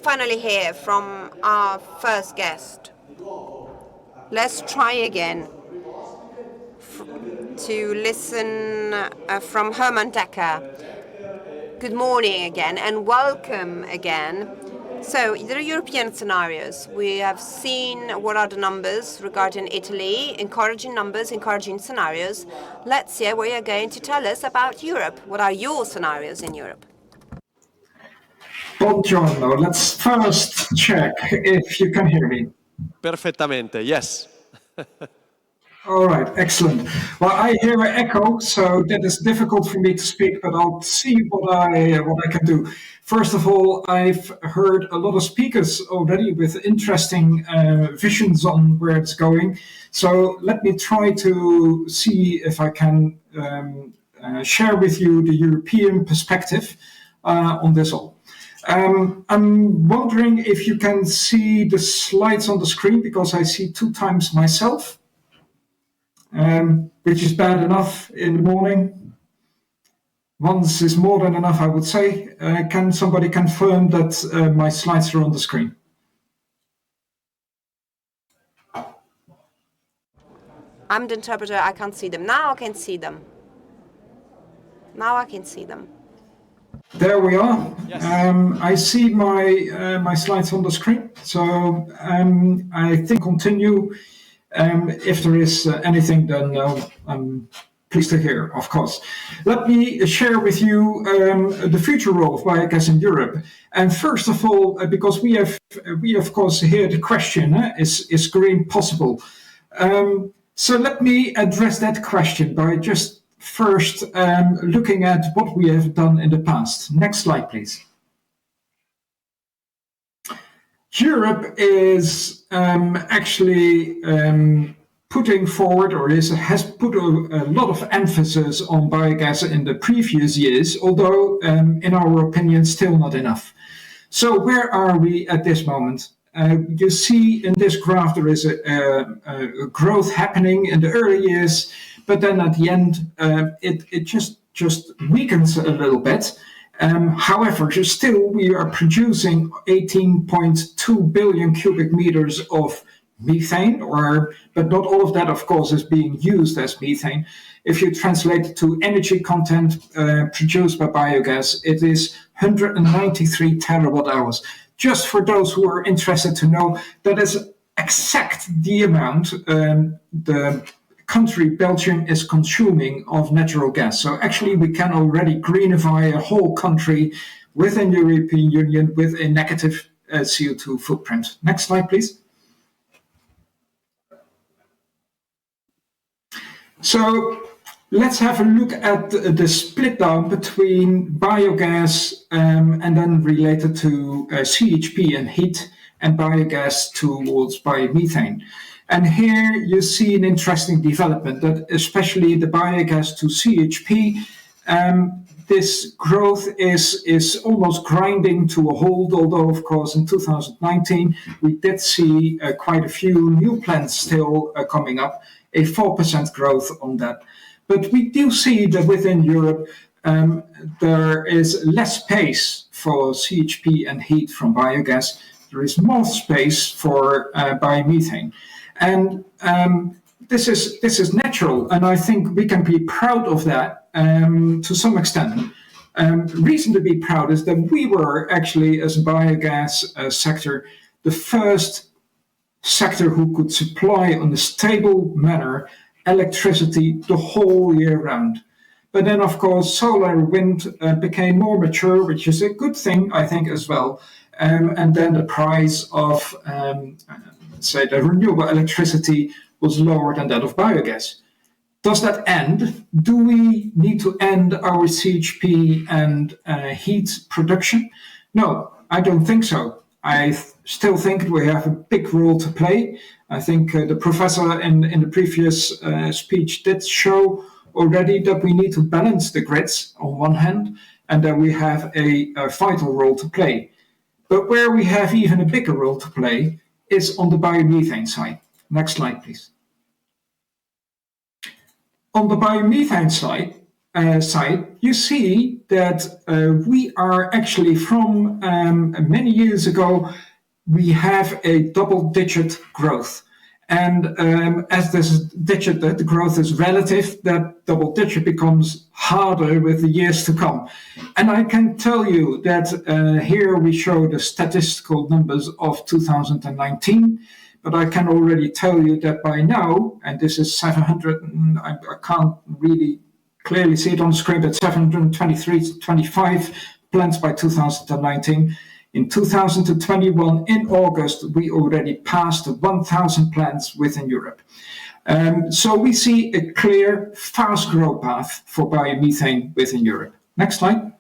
finally hear from our first guest. Let's try again to listen from Herman Dekker. Good morning again and welcome again. So, the European scenarios. We have seen what are the numbers regarding Italy, encouraging numbers, encouraging scenarios. Let's hear what you're going to tell us about Europe. What are your scenarios in Europe? Buongiorno. Let's first check if you can hear me. Perfettamente, yes. All right, excellent. Well, I hear an echo, so that is difficult for me to speak, but I'll see what I can do. First of all, I've heard a lot of speakers already with interesting visions on where it's going. So let me try to see if I can share with you the European perspective on this all. I'm wondering if you can see the slides on the screen, because I see 2 times myself. Which is bad enough in the morning. Once is more than enough, I would say. Can somebody confirm that my slides are on the screen? I'm the interpreter, I can't see them. Now I can see them. Now I can see them. There we are. Yes. I see my slides on the screen. So I think continue. If there is anything, then I'm pleased to hear, of course. Let me share with you the future role of biogas in Europe. And first of all, because we of course hear the question, is green possible? So let me address that question by just first looking at what we have done in the past. Next slide, please. Europe is actually putting forward, or has put a lot of emphasis on biogas in the previous years, although in our opinion still not enough. So where are we at this moment? You see in this graph there is a growth happening in the early years, but then at the end it just weakens a little bit. However, still we are producing 18.2 billion cubic meters of methane, but not all of that, of course, is being used as methane. If you translate it to energy content produced by biogas, it is 193 terawatt hours. Just for those who are interested to know, that is exact the amount the country Belgium is consuming of natural gas. So actually we can already greenify a whole country within the European Union with a negative CO2 footprint. Next slide, please. So let's have a look at the split down between biogas and then related to CHP and heat, and biogas towards biomethane. And here you see an interesting development, that especially the biogas to CHP, this growth is almost grinding to a halt, although of course in 2019 we did see quite a few new plants still coming up, a 4% growth on that. But we do see that within Europe there is less space for CHP and heat from biogas. There is more space for biomethane. And this is natural, and I think we can be proud of that to some extent. Reason to be proud is that we were actually, as a biogas sector, the first sector who could supply on a stable manner electricity the whole year round. But then, of course, solar and wind became more mature, which is a good thing, I think, as well. And then the price of say the renewable electricity was lower than that of biogas. Does that end? Do we need to end our CHP and heat production? No, I don't think so. I still think we have a big role to play. I think the professor in the previous speech did show already that we need to balance the grids on one hand, and that we have a vital role to play. But where we have even a bigger role to play is on the biomethane side. Next slide, please. On the biomethane side, side, you see that we are actually from many years ago, we have a double-digit growth. And as this digit, the growth is relative, that double-digit becomes harder with the years to come. And I can tell you that here we show the statistical numbers of 2019, but I can already tell you that by now, and this is 700, I can't really clearly see it on the screen, but 723 to 25 plants by 2019. In 2021, in August, we already passed the 1,000 plants within Europe. So we see a clear, fast growth path for biomethane within Europe. Next slide.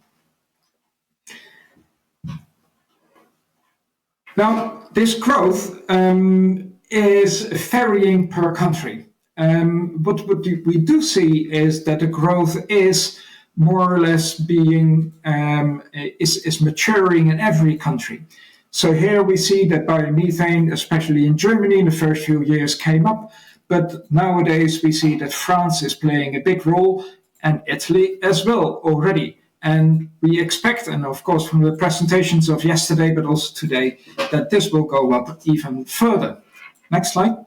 Now, this growth is varying per country. But what we do see is that the growth is more or less being is maturing in every country. So here we see that biomethane, especially in Germany, in the first few years came up, but nowadays we see that France is playing a big role and Italy as well already. And we expect, and of course from the presentations of yesterday, but also today, that this will go up even further. Next slide.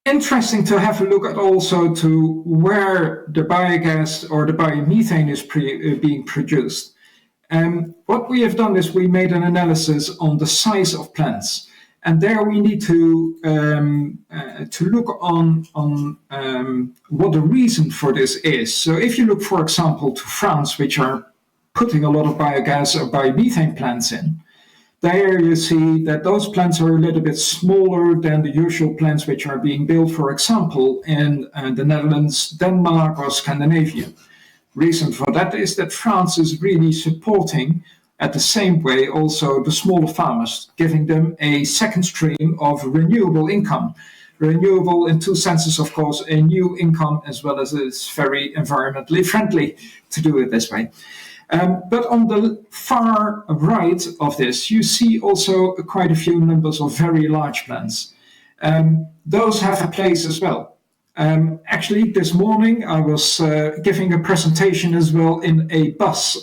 Interesting to have a look at also to where the biogas or the biomethane is being produced. What we have done is we made an analysis on the size of plants, and there we need to look on what the reason for this is. So if you look, for example, to France, which are putting a lot of biogas or biomethane plants in, there you see that those plants are a little bit smaller than the usual plants which are being built, for example, in the Netherlands, Denmark, or Scandinavia. Reason for that is that France is really supporting at the same way also the smaller farmers, giving them a second stream of renewable income. Renewable in two senses, of course, a new income as well as it's very environmentally friendly to do it this way. But on the far right of this, you see also quite a few numbers of very large plants. Those have a place as well. Actually, this morning I was giving a presentation as well in a bus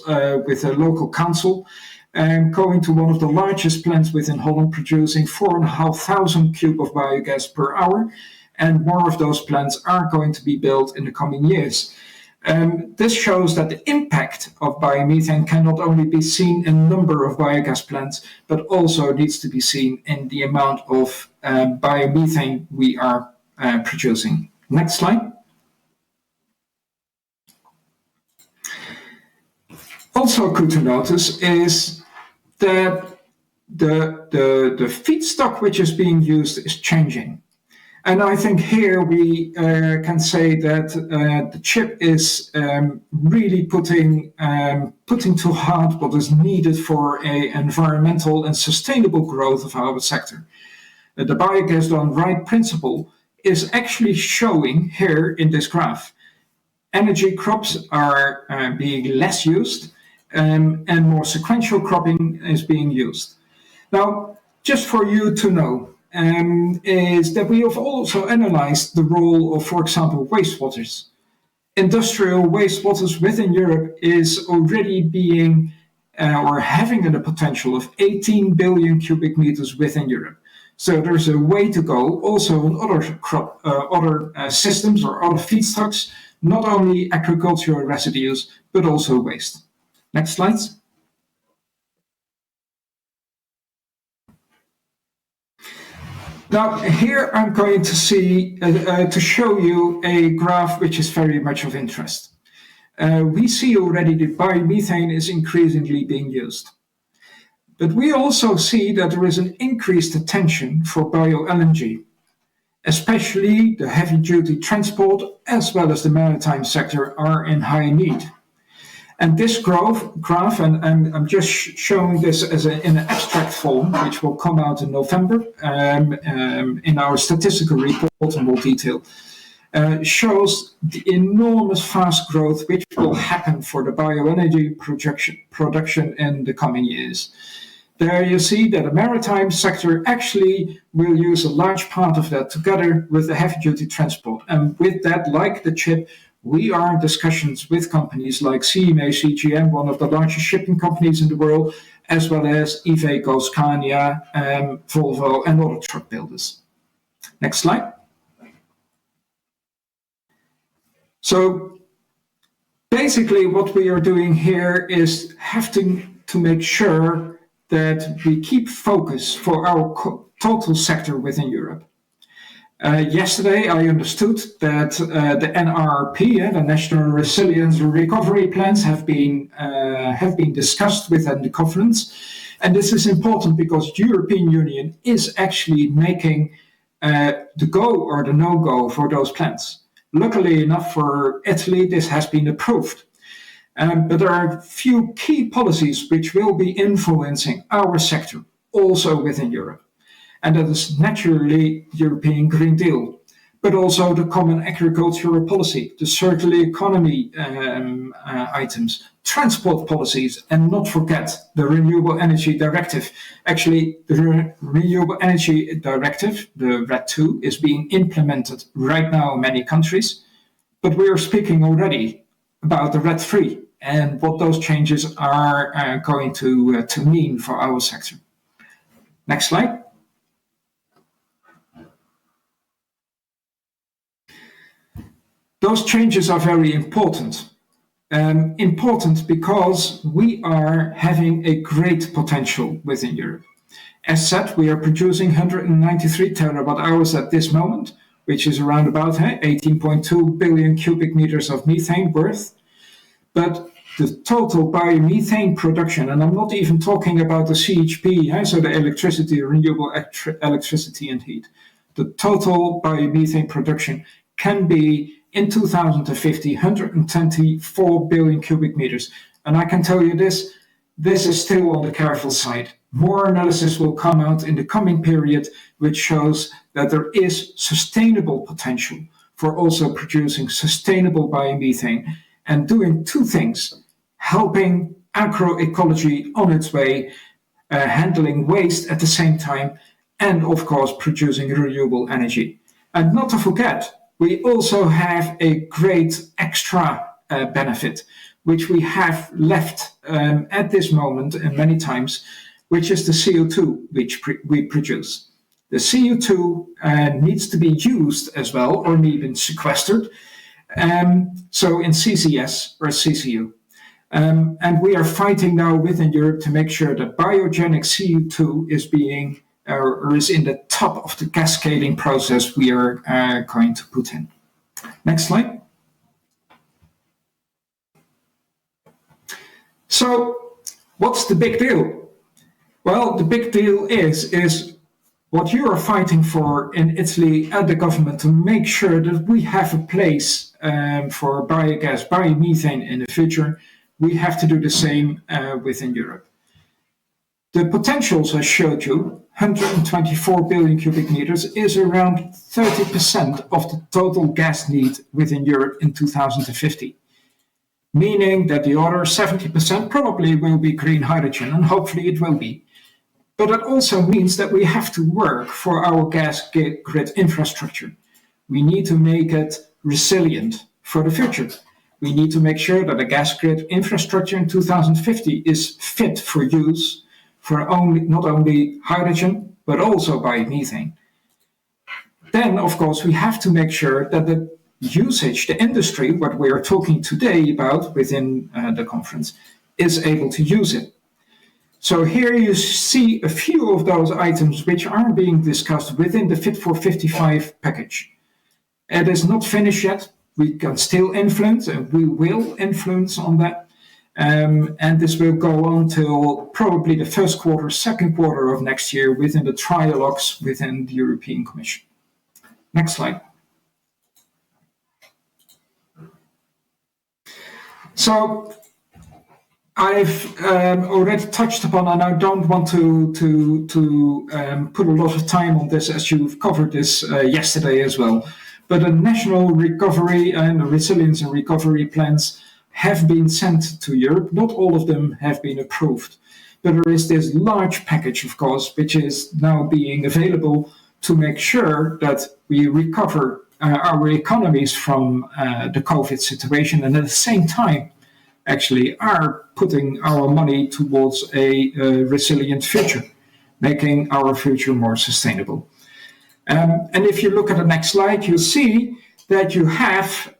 with a local council, going to one of the largest plants within Holland, producing 4,500 cube of biogas per hour. And more of those plants are going to be built in the coming years. This shows that the impact of biomethane can not only be seen in the number of biogas plants, but also needs to be seen in the amount of biomethane we are producing. Next slide. Also good to notice is that the feedstock which is being used is changing. And I think here we can say that the chip is really putting to heart what is needed for an environmental and sustainable growth of our sector. The biogas done right principle is actually showing here in this graph. Energy crops are being less used and more sequential cropping is being used. Now, just for you to know, is that we have also analyzed the role of, for example, wastewaters. Industrial wastewaters within Europe is already being or having the potential of 18 billion cubic meters within Europe. So there's a way to go also on other systems or other feedstocks, not only agricultural residues, but also waste. Next slides. Now, here I'm going to show you a graph which is very much of interest. We see already that biomethane is increasingly being used. But we also see that there is an increased attention for bio-LNG, especially the heavy-duty transport as well as the maritime sector are in high need. And this graph, and I'm just showing this as in an abstract form, which will come out in November in our statistical report in more detail, shows the enormous fast growth which will happen for the bioenergy production in the coming years. there you see that the maritime sector actually will use a large part of that together with the heavy-duty transport. And with that, like the chip, we are in discussions with companies like CMA CGM, one of the largest shipping companies in the world, as well as Iveco, Scania, Volvo, and other truck builders. Next slide. So basically what we are doing here is having to make sure that we keep focus for our total sector within Europe. Yesterday, I understood that the NRRP, the National Resilience and Recovery Plans, have been discussed within the conference, and this is important because the European Union is actually making the go or the no-go for those plans. Luckily enough for Italy, this has been approved. But there are a few key policies which will be influencing our sector, also within Europe. And that is naturally the European Green Deal, but also the Common Agricultural Policy, the Circular Economy items, transport policies, and not forget the Renewable Energy Directive. Actually, the Renewable Energy Directive, the RED II, is being implemented right now in many countries, but we are speaking already about the RED III and what those changes are going to mean for our sector. Next slide. Those changes are very important. Important because we are having a great potential within Europe. As said, we are producing 193 terawatt hours at this moment, which is around about 18.2 billion cubic meters of methane worth. But the total biomethane production, and I'm not even talking about the CHP, so the electricity, renewable electricity and heat. The total biomethane production can be, in 2050, 124 billion cubic meters. And I can tell you this is still on the careful side. More analysis will come out in the coming period, which shows that there is sustainable potential for also producing sustainable biomethane and doing two things: helping agroecology on its way, handling waste at the same time, and of course producing renewable energy. And not to forget, we also have a great extra benefit, which we have left at this moment and many times, which is the CO2 which we produce. The CO2 needs to be used as well, or even sequestered, so in CCS or CCU. And we are fighting now within Europe to make sure that biogenic CO2 is being or is in the top of the cascading process we are going to put in. Next slide. So what's the big deal? Well, the big deal is what you are fighting for in Italy and the government to make sure that we have a place for biogas, biomethane in the future. We have to do the same within Europe. The potentials I showed you, 124 billion cubic meters, is around 30% of the total gas need within Europe in 2050. Meaning that the other 70% probably will be green hydrogen, and hopefully it will be. But it also means that we have to work for our gas grid infrastructure. We need to make it resilient for the future. We need to make sure that the gas grid infrastructure in 2050 is fit for use for not only hydrogen, but also biomethane. Then, of course, we have to make sure that the usage, the industry, what we are talking today about within the conference, is able to use it. So here you see a few of those items which are being discussed within the Fit for 55 package. It is not finished yet. We can still influence, and we will influence on that. And this will go on till probably the first quarter, second quarter of next year within the trialogues within the European Commission. Next slide. So I've already touched upon, and I don't want to put a lot of time on this, as you've covered this yesterday as well. But the national recovery and resilience and recovery plans have been sent to Europe. Not all of them have been approved. but there is this large package, of course, which is now being available to make sure that we recover our economies from the COVID situation, and at the same time, actually, are putting our money towards a resilient future, making our future more sustainable. And if you look at the next slide, you see that you have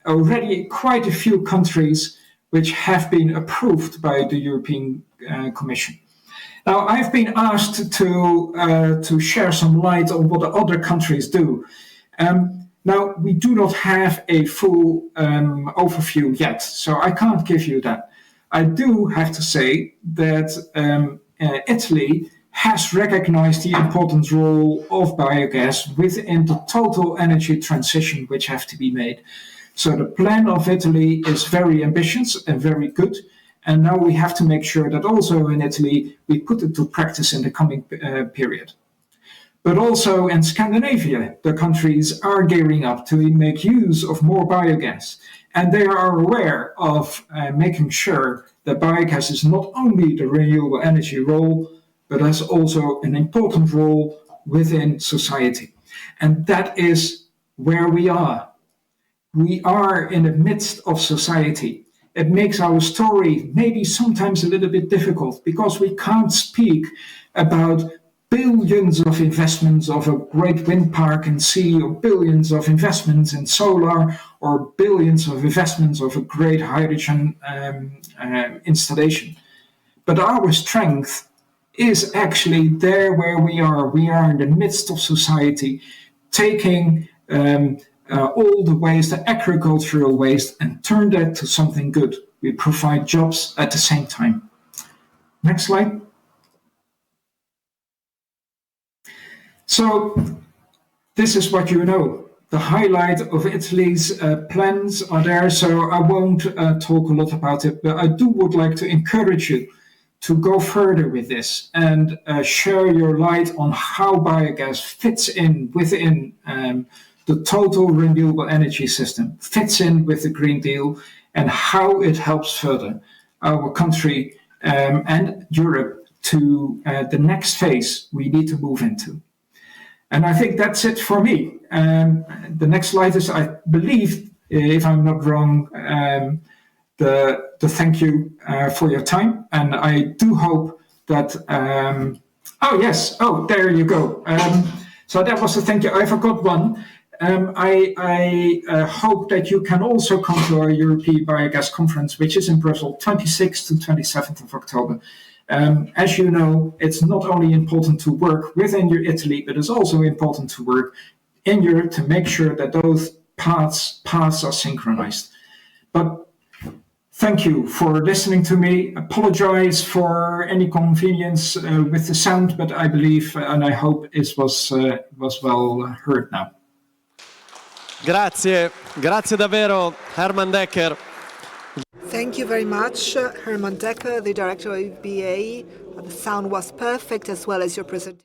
already quite a few countries which have been approved by the European Commission. Now, I've been asked to share some light on what the other countries do. Now, we do not have a full overview yet, so I can't give you that. I do have to say that Italy has recognized the important role of biogas within the total energy transition which have to be made. So the plan of Italy is very ambitious and very good. And now we have to make sure that also in Italy, we put it to practice in the coming period. But also in Scandinavia, the countries are gearing up to make use of more biogas. And they are aware of making sure that biogas is not only the renewable energy role, but has also an important role within society. And that is where we are. We are in the midst of society. It makes our story maybe sometimes a little bit difficult because we can't speak about billions of investments of a great wind park in sea, or billions of investments in solar, or billions of investments of a great hydrogen installation. But our strength is actually there where we are. We are in the midst of society, taking all the waste, the agricultural waste, and turn that to something good. We provide jobs at the same time. Next slide. So this is what you know. The highlight of Italy's plans are there, so I won't talk a lot about it, but I would like to encourage you to go further with this and share your light on how biogas fits in within the total renewable energy system, fits in with the Green Deal, and how it helps further our country and Europe to the next phase we need to move into. And I think that's it for me. The next slide is, I believe, if I'm not wrong, the thank you for your time. And I do hope that, oh yes, oh, there you go. So that was the thank you. I forgot one. I hope that you can also come to our European Biogas Conference, which is in Brussels, 26th to 27th of October. As you know, it's not only important to work within your Italy, but it's also important to work in Europe to make sure that those paths are synchronized. But thank you for listening to me. Apologize for any inconvenience with the sound, but I believe and I hope it was well heard now. Grazie davvero, Herman Dekker. Thank you very much, Herman Dekker, the Director of EBA. The sound was perfect, as well as your presentation.